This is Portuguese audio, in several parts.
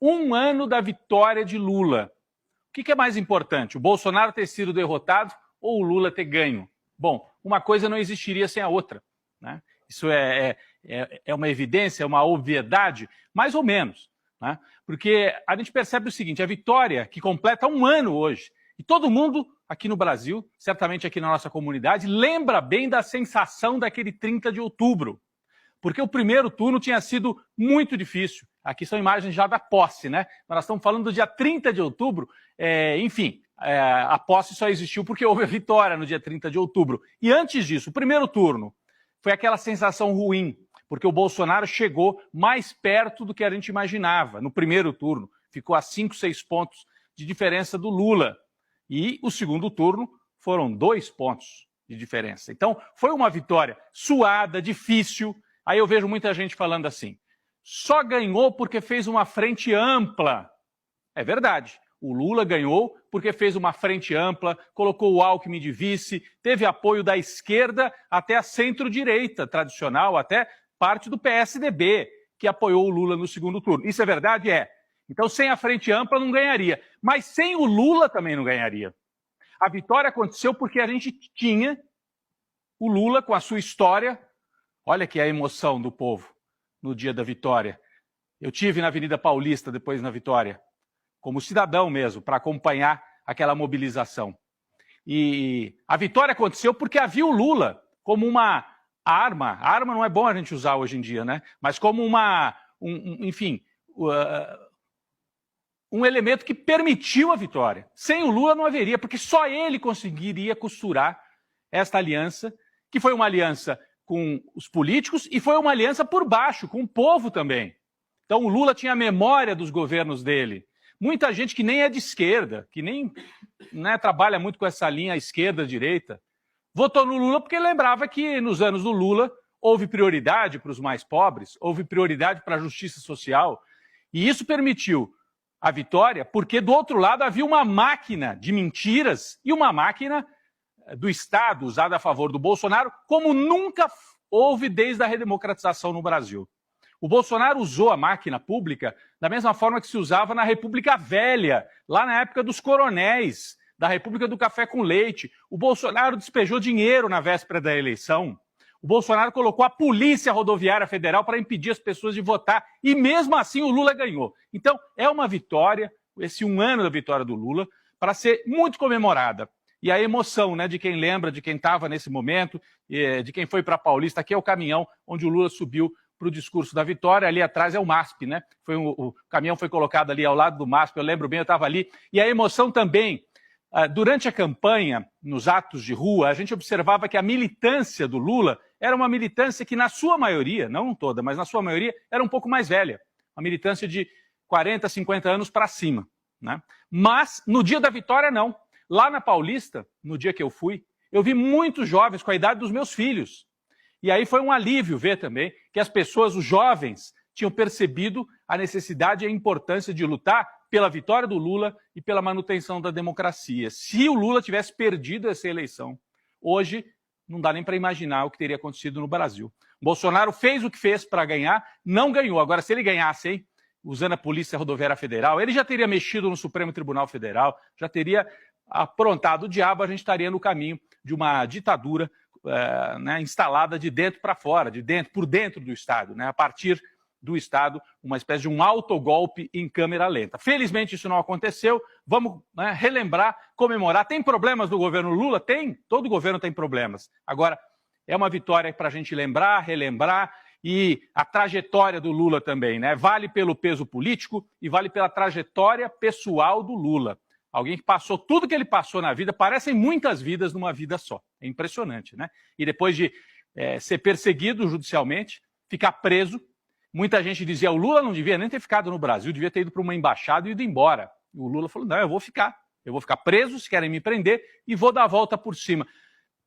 Um ano da vitória de Lula. O que é mais importante, o Bolsonaro ter sido derrotado ou o Lula ter ganho? Bom, uma coisa não existiria sem a outra, né? Isso é uma evidência, é uma obviedade, mais ou menos, né? Porque a gente percebe o seguinte, a vitória que completa um ano hoje, e todo mundo aqui no Brasil, certamente aqui na nossa comunidade, lembra bem da sensação daquele 30 de outubro, porque o primeiro turno tinha sido muito difícil. Aqui são imagens já da posse, né? Nós estamos falando do dia 30 de outubro, a posse só existiu porque houve a vitória no dia 30 de outubro. E antes disso, o primeiro turno foi aquela sensação ruim, porque o Bolsonaro chegou mais perto do que a gente imaginava no primeiro turno. Ficou a 5, 6 pontos de diferença do Lula. E o segundo turno foram 2 pontos de diferença. Então, foi uma vitória suada, difícil. Aí eu vejo muita gente falando assim, só ganhou porque fez uma frente ampla. É verdade, o Lula ganhou porque fez uma frente ampla, colocou o Alckmin de vice, teve apoio da esquerda até a centro-direita tradicional, até parte do PSDB, que apoiou o Lula no segundo turno. Isso é verdade? É. Então, sem a frente ampla não ganharia, mas sem o Lula também não ganharia. A vitória aconteceu porque a gente tinha o Lula com a sua história. Olha que a emoção do povo no dia da vitória. Eu tive na Avenida Paulista, depois na vitória, como cidadão mesmo, para acompanhar aquela mobilização. E a vitória aconteceu porque havia o Lula como uma arma. A arma não é bom a gente usar hoje em dia, né? Mas como um elemento que permitiu a vitória. Sem o Lula não haveria, porque só ele conseguiria costurar esta aliança, que foi uma aliança com os políticos e foi uma aliança por baixo, com o povo também. Então o Lula tinha a memória dos governos dele. Muita gente que nem é de esquerda, que nem trabalha muito com essa linha esquerda-direita, votou no Lula porque lembrava que nos anos do Lula houve prioridade para os mais pobres, houve prioridade para a justiça social, e isso permitiu a vitória porque do outro lado havia uma máquina de mentiras e uma máquina do Estado usada a favor do Bolsonaro, como nunca houve desde a redemocratização no Brasil. O Bolsonaro usou a máquina pública da mesma forma que se usava na República Velha, lá na época dos coronéis, da República do Café com Leite. O Bolsonaro despejou dinheiro na véspera da eleição. O Bolsonaro colocou a Polícia Rodoviária Federal para impedir as pessoas de votar. E mesmo assim o Lula ganhou. Então é uma vitória, esse um ano da vitória do Lula, para ser muito comemorada. E a emoção, né, de quem lembra, de quem estava nesse momento, de quem foi para a Paulista, aqui é o caminhão onde o Lula subiu para o discurso da vitória, ali atrás é o MASP, né? O caminhão foi colocado ali ao lado do MASP, eu lembro bem, eu estava ali. E a emoção também, durante a campanha, nos atos de rua, a gente observava que a militância do Lula era uma militância que, na sua maioria, não toda, mas na sua maioria, era um pouco mais velha. Uma militância de 40, 50 anos para cima, né? Mas, no dia da vitória, não. Lá na Paulista, no dia que eu fui, eu vi muitos jovens com a idade dos meus filhos. E aí foi um alívio ver também que as pessoas, os jovens, tinham percebido a necessidade e a importância de lutar pela vitória do Lula e pela manutenção da democracia. Se o Lula tivesse perdido essa eleição, hoje não dá nem para imaginar o que teria acontecido no Brasil. Bolsonaro fez o que fez para ganhar, não ganhou. Agora, se ele ganhasse, hein, usando a Polícia Rodoviária Federal, ele já teria mexido no Supremo Tribunal Federal, já teria aprontado o diabo, a gente estaria no caminho de uma ditadura instalada de dentro para fora, por dentro do Estado, né, a partir do Estado, uma espécie de um autogolpe em câmera lenta. Felizmente isso não aconteceu, vamos relembrar, comemorar. Tem problemas do governo Lula? Tem, todo governo tem problemas. Agora, é uma vitória para a gente lembrar, relembrar, e a trajetória do Lula também, né? Vale pelo peso político e vale pela trajetória pessoal do Lula. Alguém que passou tudo que ele passou na vida, parecem muitas vidas numa vida só. É impressionante, né? E depois de ser perseguido judicialmente, ficar preso, muita gente dizia, o Lula não devia nem ter ficado no Brasil, devia ter ido para uma embaixada e ido embora. E o Lula falou, não, eu vou ficar preso, se querem me prender, e vou dar a volta por cima.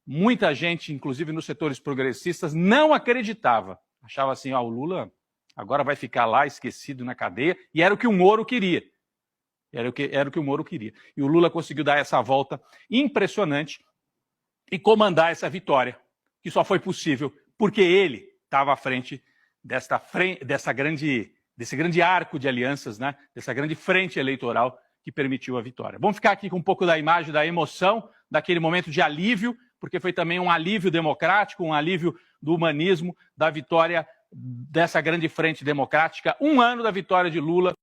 Muita gente, inclusive nos setores progressistas, não acreditava. Achava assim, o Lula agora vai ficar lá esquecido na cadeia, e era o que o Moro queria. Era o que o Moro queria. E o Lula conseguiu dar essa volta impressionante e comandar essa vitória, que só foi possível porque ele estava à frente dessa grande desse grande arco de alianças, né? Dessa grande frente eleitoral que permitiu a vitória. Vamos ficar aqui com um pouco da imagem da emoção, daquele momento de alívio, porque foi também um alívio democrático, um alívio do humanismo, da vitória dessa grande frente democrática, 1 ano da vitória de Lula